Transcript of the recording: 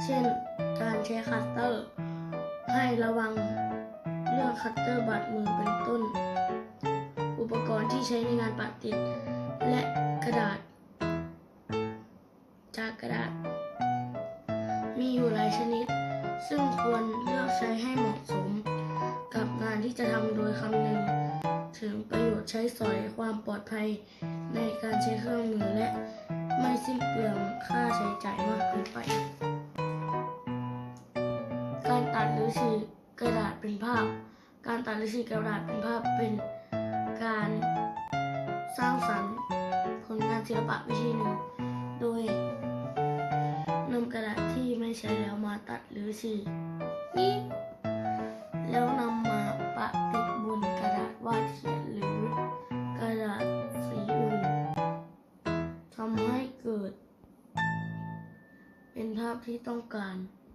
เช่นการใช้คัตเตอร์ให้ระวังเรื่องคัตเตอร์บาดมือเป็นต้นอุปกรณ์ที่ใช้ในงานปะติดและกระดาษจากกระดาษมีอยู่หลายชนิดซึ่งควรเลือกใช้ให้เหมาะสมกับงานที่จะทำโดยคำนึงถึงประโยชน์ใช้สอยความปลอดภัยในการใช้เครื่องมือและไม่สิ้นเปลืองค่าใช้จ่ายมากเกินไปการตัดหรือฉีกกระดาษเป็นภาพการตัดหรือฉีกกระดาษเป็นภาพเป็นการสร้างสรรค์ผลงานศิลปะวิธีหนึ่งโดยนำกระดาษที่ไม่ใช้แล้วมาตัดหรือฉีกนี้แล้วนำมาปะติดบนกระดาษวาดเขียนหรือกระดาษสีอื่นทำให้เกิดเป็นภาพที่ต้องการ